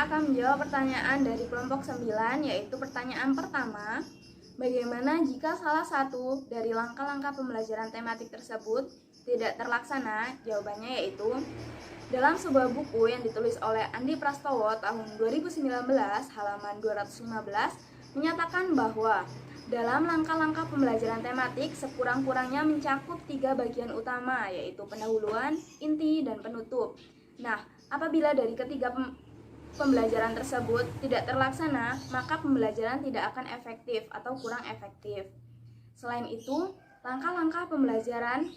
Selanjutnya akan menjawab pertanyaan dari kelompok 9, yaitu pertanyaan pertama. Bagaimana jika salah satu dari langkah-langkah pembelajaran tematik tersebut tidak terlaksana? Jawabannya yaitu dalam sebuah buku yang ditulis oleh Andi Prastowo tahun 2019 halaman 215 menyatakan bahwa dalam langkah-langkah pembelajaran tematik sekurang-kurangnya mencakup 3 bagian utama, yaitu pendahuluan, inti, dan penutup. Nah, apabila dari ketiga pembelajaran tersebut tidak terlaksana, maka pembelajaran tidak akan efektif atau kurang efektif. Selain itu, langkah-langkah pembelajaran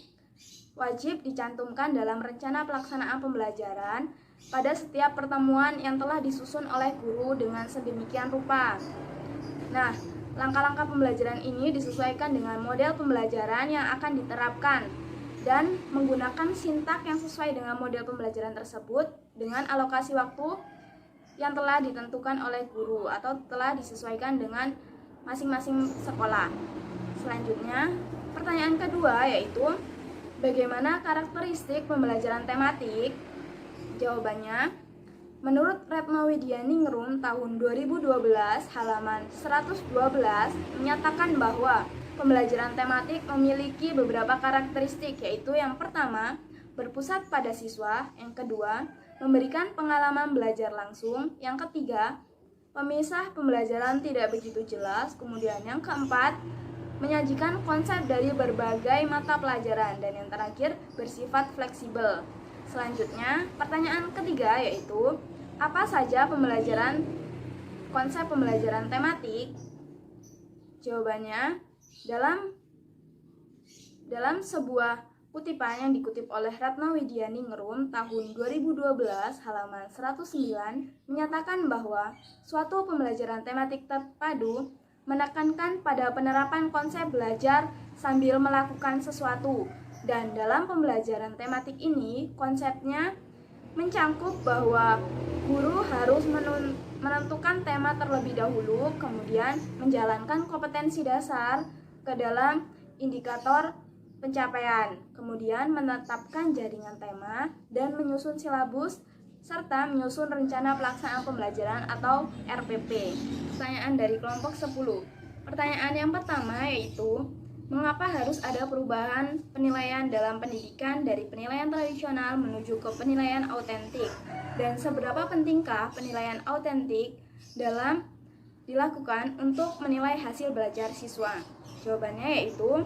wajib dicantumkan dalam rencana pelaksanaan pembelajaran pada setiap pertemuan yang telah disusun oleh guru dengan sedemikian rupa. Nah, langkah-langkah pembelajaran ini disesuaikan dengan model pembelajaran yang akan diterapkan dan menggunakan sintak yang sesuai dengan model pembelajaran tersebut dengan alokasi waktu yang telah ditentukan oleh guru atau telah disesuaikan dengan masing-masing sekolah. Selanjutnya, pertanyaan kedua yaitu bagaimana karakteristik pembelajaran tematik? Jawabannya, menurut Retno Widianingrum tahun 2012 halaman 112 menyatakan bahwa pembelajaran tematik memiliki beberapa karakteristik, yaitu yang pertama, berpusat pada siswa, yang kedua, memberikan pengalaman belajar langsung, yang ketiga, pemisah pembelajaran tidak begitu jelas, kemudian yang keempat, menyajikan konsep dari berbagai mata pelajaran, dan yang terakhir, bersifat fleksibel. Selanjutnya, pertanyaan ketiga yaitu, apa saja konsep pembelajaran tematik? Jawabannya, dalam sebuah kutipan yang dikutip oleh Retno Widianingrum tahun 2012 halaman 109 menyatakan bahwa suatu pembelajaran tematik terpadu menekankan pada penerapan konsep belajar sambil melakukan sesuatu, dan dalam pembelajaran tematik ini konsepnya mencangkup bahwa guru harus menentukan tema terlebih dahulu, kemudian menjalankan kompetensi dasar ke dalam indikator pencapaian, kemudian menetapkan jaringan tema dan menyusun silabus serta menyusun rencana pelaksanaan pembelajaran atau RPP. Pertanyaan dari kelompok 10. Pertanyaan yang pertama yaitu, mengapa harus ada perubahan penilaian dalam pendidikan dari penilaian tradisional menuju ke penilaian autentik? Dan seberapa pentingkah penilaian autentik dalam dilakukan untuk menilai hasil belajar siswa? Jawabannya yaitu,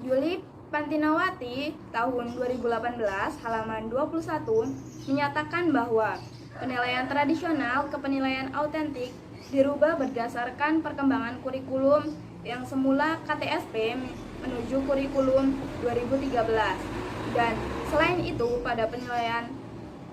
Yuli Pantinawati tahun 2018 halaman 21 menyatakan bahwa penilaian tradisional ke penilaian autentik dirubah berdasarkan perkembangan kurikulum yang semula KTSP menuju kurikulum 2013. Dan selain itu, pada penilaian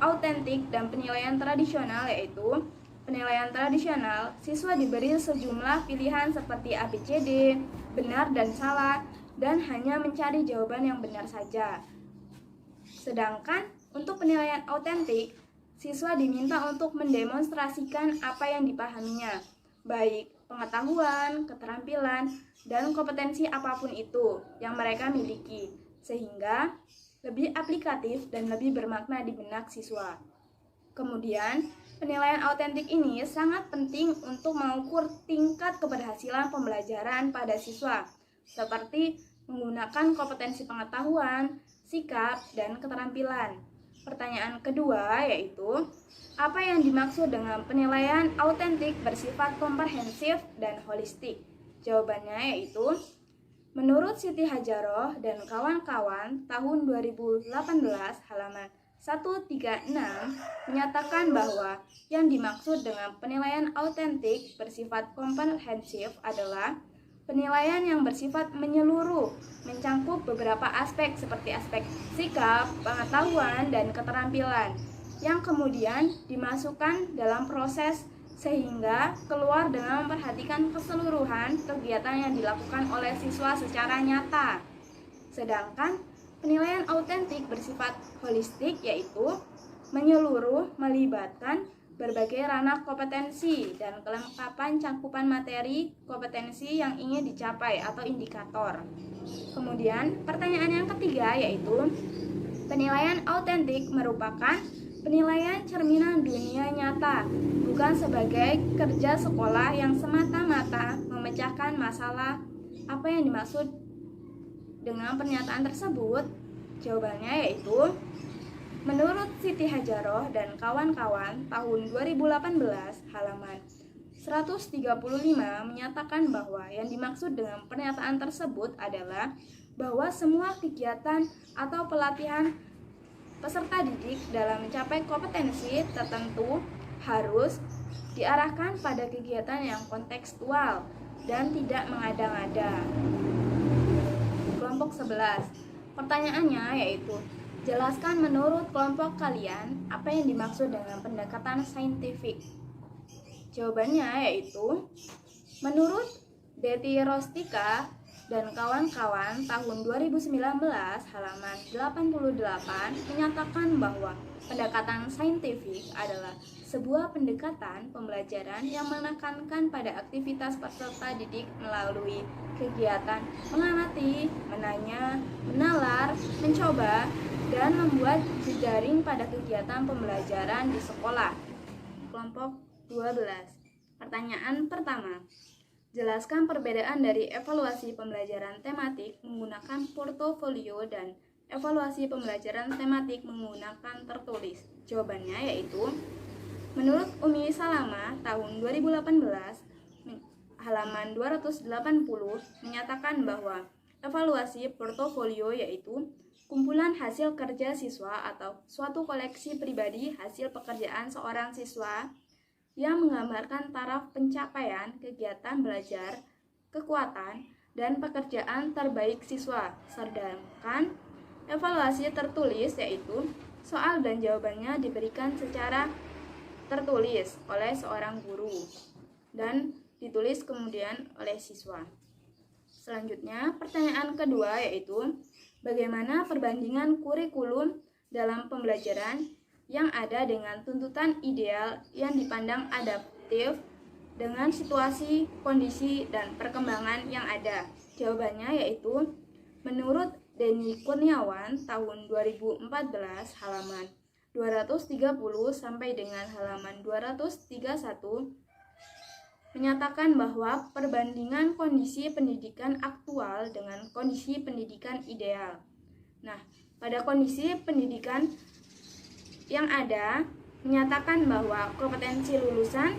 autentik dan penilaian tradisional yaitu penilaian tradisional, siswa diberi sejumlah pilihan seperti ABCD, benar dan salah, dan hanya mencari jawaban yang benar saja. Sedangkan untuk penilaian autentik, siswa diminta untuk mendemonstrasikan apa yang dipahaminya, baik pengetahuan, keterampilan, dan kompetensi apapun itu yang mereka miliki, sehingga lebih aplikatif dan lebih bermakna di benak siswa. Kemudian, penilaian autentik ini sangat penting untuk mengukur tingkat keberhasilan pembelajaran pada siswa, seperti menggunakan kompetensi pengetahuan, sikap, dan keterampilan. Pertanyaan kedua yaitu, apa yang dimaksud dengan penilaian autentik bersifat komprehensif dan holistik? Jawabannya yaitu, menurut Siti Hajaroh dan kawan-kawan tahun 2018 halaman 136 menyatakan bahwa yang dimaksud dengan penilaian autentik bersifat komprehensif adalah penilaian yang bersifat menyeluruh, mencangkup beberapa aspek seperti aspek sikap, pengetahuan, dan keterampilan, yang kemudian dimasukkan dalam proses sehingga keluar dengan memperhatikan keseluruhan kegiatan yang dilakukan oleh siswa secara nyata. Sedangkan penilaian autentik bersifat holistik yaitu menyeluruh, melibatkan berbagai ranah kompetensi dan kelengkapan cakupan materi kompetensi yang ingin dicapai atau indikator. Kemudian pertanyaan yang ketiga yaitu, penilaian autentik merupakan penilaian cerminan dunia nyata semata, bukan sebagai kerja sekolah yang semata-mata memecahkan masalah. Apa yang dimaksud dengan pernyataan tersebut? Jawabannya yaitu menurut Siti Hajaroh dan kawan-kawan tahun 2018 halaman 135 menyatakan bahwa yang dimaksud dengan pernyataan tersebut adalah bahwa semua kegiatan atau pelatihan peserta didik dalam mencapai kompetensi tertentu harus diarahkan pada kegiatan yang kontekstual dan tidak mengada-ngada. Kelompok 11. Pertanyaannya yaitu, jelaskan menurut kelompok kalian apa yang dimaksud dengan pendekatan saintifik. Jawabannya yaitu, menurut Deti Rostika dan kawan-kawan tahun 2019 halaman 88 menyatakan bahwa pendekatan saintifik adalah sebuah pendekatan pembelajaran yang menekankan pada aktivitas peserta didik melalui kegiatan mengamati, menanya, menalar, mencoba, dan membuat jejaring pada kegiatan pembelajaran di sekolah. Kelompok 12. Pertanyaan pertama. Jelaskan perbedaan dari evaluasi pembelajaran tematik menggunakan portofolio dan evaluasi pembelajaran tematik menggunakan tertulis. Jawabannya yaitu, menurut Umi Salama tahun 2018 halaman 280 menyatakan bahwa evaluasi portofolio yaitu kumpulan hasil kerja siswa atau suatu koleksi pribadi hasil pekerjaan seorang siswa yang menggambarkan taraf pencapaian kegiatan belajar, kekuatan, dan pekerjaan terbaik siswa. Sedangkan evaluasi tertulis yaitu soal dan jawabannya diberikan secara tertulis oleh seorang guru dan ditulis kemudian oleh siswa. Selanjutnya, pertanyaan kedua yaitu, bagaimana perbandingan kurikulum dalam pembelajaran yang ada dengan tuntutan ideal yang dipandang adaptif dengan situasi, kondisi, dan perkembangan yang ada? Jawabannya yaitu, menurut Denny Kurniawan tahun 2014 halaman 230 sampai dengan halaman 231 menyatakan bahwa perbandingan kondisi pendidikan aktual dengan kondisi pendidikan ideal. Nah, pada kondisi pendidikan yang ada menyatakan bahwa kompetensi lulusan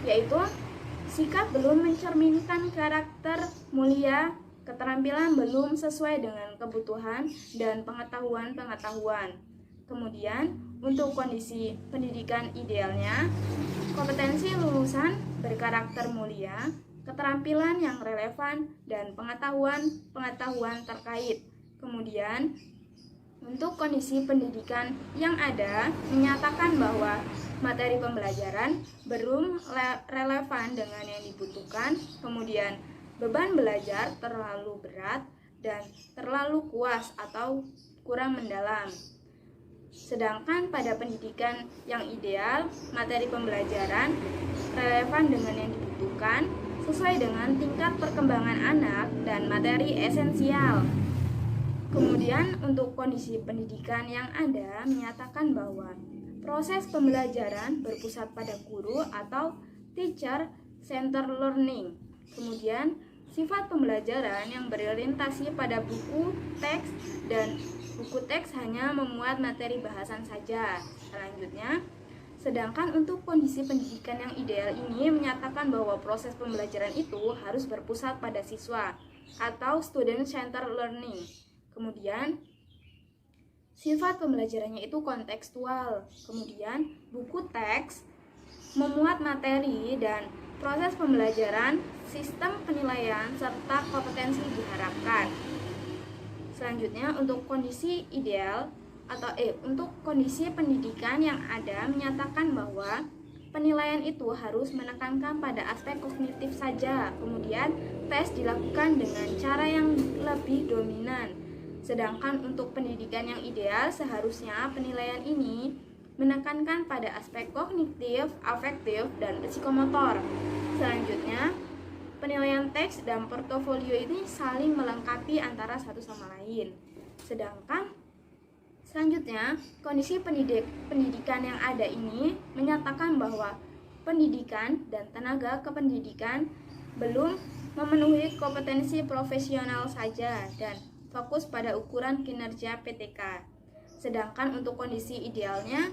yaitu sikap belum mencerminkan karakter mulia, keterampilan belum sesuai dengan kebutuhan dan pengetahuan. Kemudian untuk kondisi pendidikan idealnya, kompetensi lulusan berkarakter mulia, keterampilan yang relevan, dan pengetahuan terkait. Kemudian untuk kondisi pendidikan yang ada menyatakan bahwa materi pembelajaran belum relevan dengan yang dibutuhkan, kemudian beban belajar terlalu berat dan terlalu kuas atau kurang mendalam. Sedangkan pada pendidikan yang ideal, materi pembelajaran relevan dengan yang dibutuhkan, sesuai dengan tingkat perkembangan anak dan materi esensial. Kemudian untuk kondisi pendidikan yang ada menyatakan bahwa proses pembelajaran berpusat pada guru atau teacher center learning. Kemudian sifat pembelajaran yang berorientasi pada buku teks dan buku teks hanya memuat materi bahasan saja. Selanjutnya, sedangkan untuk kondisi pendidikan yang ideal ini menyatakan bahwa proses pembelajaran itu harus berpusat pada siswa atau student center learning. Kemudian sifat pembelajarannya itu kontekstual. Kemudian buku teks memuat materi dan proses pembelajaran, sistem penilaian serta kompetensi diharapkan. Selanjutnya untuk kondisi ideal atau untuk kondisi pendidikan yang ada menyatakan bahwa penilaian itu harus menekankan pada aspek kognitif saja. Kemudian tes dilakukan dengan cara yang lebih dominan. Sedangkan untuk pendidikan yang ideal seharusnya penilaian ini menekankan pada aspek kognitif, afektif, dan psikomotor. Selanjutnya, penilaian teks dan portofolio ini saling melengkapi antara satu sama lain. Sedangkan Selanjutnya, kondisi pendidikan yang ada ini menyatakan bahwa pendidikan dan tenaga kependidikan belum memenuhi kompetensi profesional saja dan fokus pada ukuran kinerja PTK. Sedangkan untuk kondisi idealnya,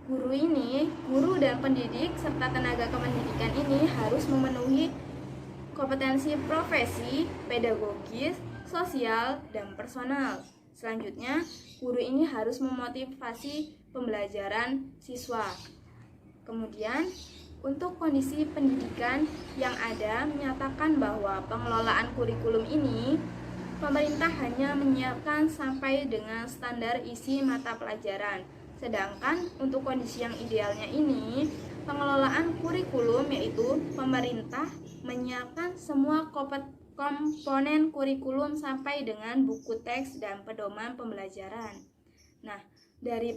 guru dan pendidik serta tenaga kependidikan ini harus memenuhi kompetensi profesi, pedagogis, sosial, dan personal. Selanjutnya, guru ini harus memotivasi pembelajaran siswa. Kemudian, untuk kondisi pendidikan yang ada menyatakan bahwa pengelolaan kurikulum ini, pemerintah hanya menyiapkan sampai dengan standar isi mata pelajaran. Sedangkan untuk kondisi yang idealnya ini, pengelolaan kurikulum yaitu pemerintah menyiapkan semua komponen kurikulum sampai dengan buku teks dan pedoman pembelajaran. Nah, dari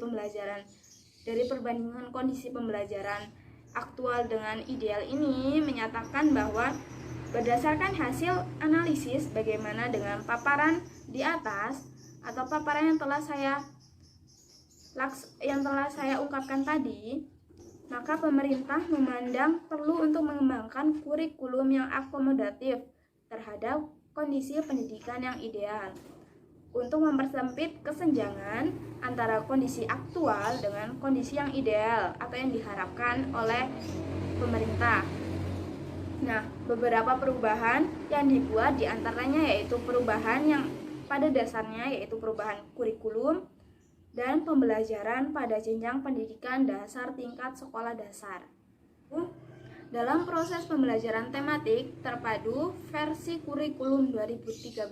perbandingan kondisi pembelajaran aktual dengan ideal ini menyatakan bahwa berdasarkan hasil analisis bagaimana dengan paparan di atas atau paparan yang telah saya ungkapkan tadi, maka pemerintah memandang perlu untuk mengembangkan kurikulum yang akomodatif terhadap kondisi pendidikan yang ideal untuk mempersempit kesenjangan antara kondisi aktual dengan kondisi yang ideal atau yang diharapkan oleh pemerintah. Nah, beberapa perubahan yang dibuat diantaranya yaitu perubahan yang pada dasarnya yaitu perubahan kurikulum dan pembelajaran pada jenjang pendidikan dasar tingkat sekolah dasar. Dalam proses pembelajaran tematik terpadu versi kurikulum 2013,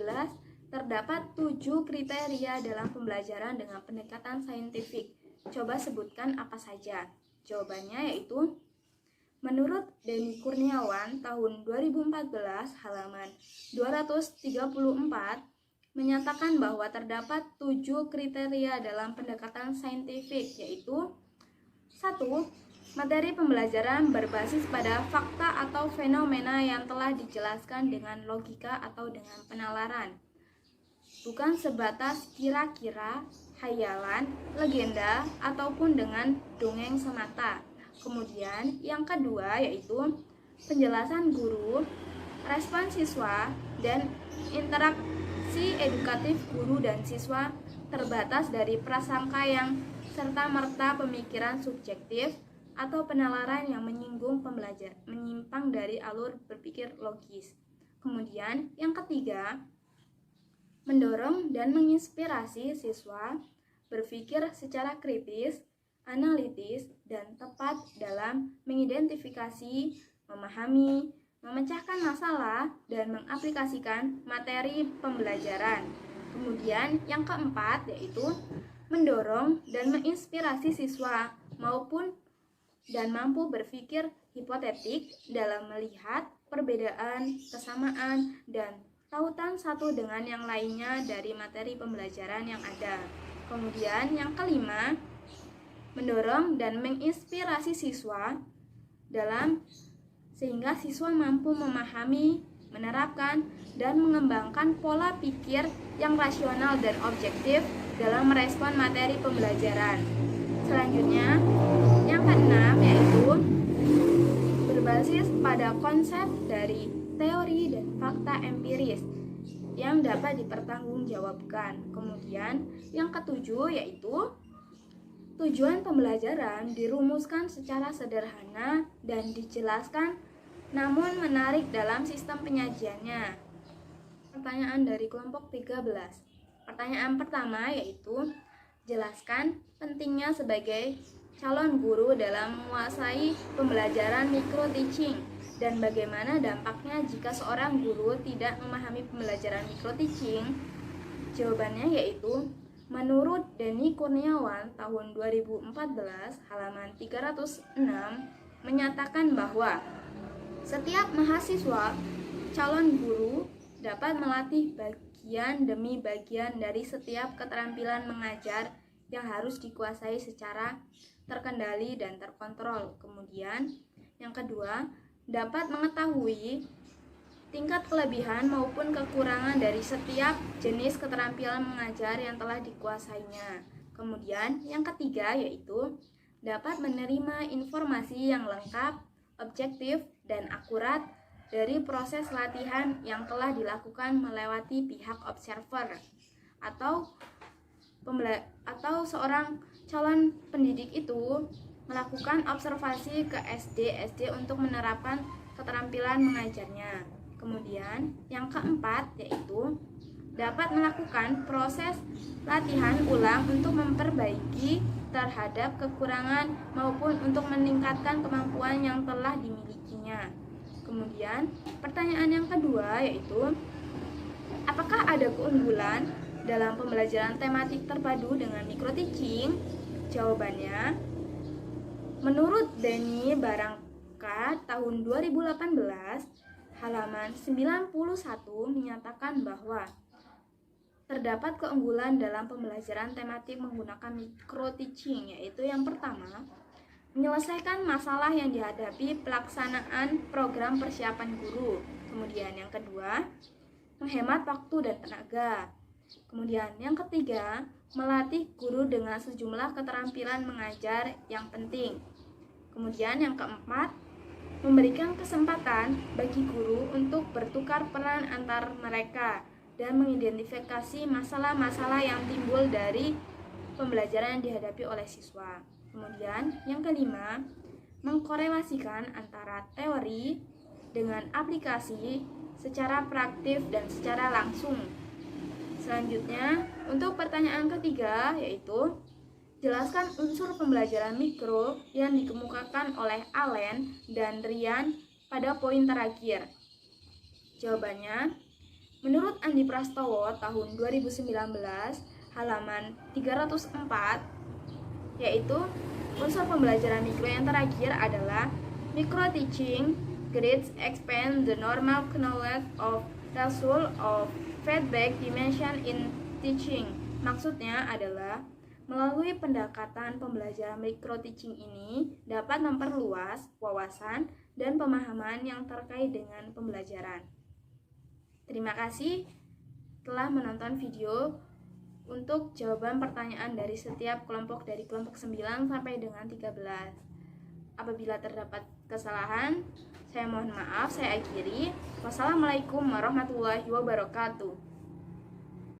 terdapat 7 kriteria dalam pembelajaran dengan pendekatan saintifik. Coba sebutkan apa saja. Jawabannya yaitu menurut Denny Kurniawan tahun 2014 halaman 234 menyatakan bahwa terdapat 7 kriteria dalam pendekatan saintifik yaitu 1. Materi pembelajaran berbasis pada fakta atau fenomena yang telah dijelaskan dengan logika atau dengan penalaran, bukan sebatas kira-kira, hayalan, legenda, ataupun dengan dongeng semata. Kemudian yang kedua yaitu penjelasan guru, respon siswa, dan interaksi edukatif guru dan siswa terbatas dari prasangka yang serta-merta pemikiran subjektif atau penalaran yang menyinggung pembelajar, menyimpang dari alur berpikir logis. Kemudian yang ketiga, mendorong dan menginspirasi siswa berpikir secara kritis, analitis, dan tepat dalam mengidentifikasi, memahami, memecahkan masalah, dan mengaplikasikan materi pembelajaran. Kemudian yang keempat yaitu mendorong dan menginspirasi siswa dan mampu berpikir hipotetik dalam melihat perbedaan, kesamaan, dan tautan satu dengan yang lainnya dari materi pembelajaran yang ada. Kemudian yang kelima, mendorong dan menginspirasi siswa sehingga siswa mampu memahami, menerapkan, dan mengembangkan pola pikir yang rasional dan objektif dalam merespon materi pembelajaran. Selanjutnya, yang keenam yaitu berbasis pada konsep dari teori dan fakta empiris yang dapat dipertanggungjawabkan. Kemudian, yang ketujuh yaitu tujuan pembelajaran dirumuskan secara sederhana dan dijelaskan namun menarik dalam sistem penyajiannya. Pertanyaan dari kelompok 13. Pertanyaan pertama yaitu jelaskan pentingnya sebagai calon guru dalam menguasai pembelajaran micro teaching dan bagaimana dampaknya jika seorang guru tidak memahami pembelajaran micro teaching. Jawabannya yaitu menurut Denny Kurniawan tahun 2014 halaman 306 menyatakan bahwa setiap mahasiswa calon guru dapat melatih bagian demi bagian dari setiap keterampilan mengajar yang harus dikuasai secara terkendali dan terkontrol. Kemudian, yang kedua, dapat mengetahui tingkat kelebihan maupun kekurangan dari setiap jenis keterampilan mengajar yang telah dikuasainya. Kemudian yang ketiga yaitu dapat menerima informasi yang lengkap, objektif, dan akurat dari proses latihan yang telah dilakukan melewati pihak observer atau seorang calon pendidik itu melakukan observasi ke SD untuk menerapkan keterampilan mengajarnya. Kemudian yang keempat yaitu dapat melakukan proses latihan ulang untuk memperbaiki terhadap kekurangan maupun untuk meningkatkan kemampuan yang telah dimilikinya. Kemudian pertanyaan yang kedua yaitu apakah ada keunggulan dalam pembelajaran tematik terpadu dengan microteaching? Jawabannya, menurut Denny Barangka tahun 2018 halaman 91 menyatakan bahwa terdapat keunggulan dalam pembelajaran tematik menggunakan microteaching, yaitu yang pertama, menyelesaikan masalah yang dihadapi pelaksanaan program persiapan guru. Kemudian yang kedua, menghemat waktu dan tenaga. Kemudian yang ketiga, melatih guru dengan sejumlah keterampilan mengajar yang penting. Kemudian yang keempat, memberikan kesempatan bagi guru untuk bertukar peran antar mereka dan mengidentifikasi masalah-masalah yang timbul dari pembelajaran yang dihadapi oleh siswa. Kemudian yang kelima, mengkorelasikan antara teori dengan aplikasi secara praktif dan secara langsung. Selanjutnya, untuk pertanyaan ketiga yaitu jelaskan unsur pembelajaran mikro yang dikemukakan oleh Allen dan Ryan pada poin terakhir. Jawabannya, menurut Andi Prastowo tahun 2019 halaman 304 yaitu unsur pembelajaran mikro yang terakhir adalah microteaching grades expand the normal knowledge of result of feedback dimension in teaching. Maksudnya adalah melalui pendekatan pembelajaran microteaching ini dapat memperluas wawasan dan pemahaman yang terkait dengan pembelajaran. Terima kasih telah menonton video untuk jawaban pertanyaan dari setiap kelompok dari kelompok 9 sampai dengan 13. Apabila terdapat kesalahan, saya mohon maaf, saya akhiri. Wassalamualaikum warahmatullahi wabarakatuh.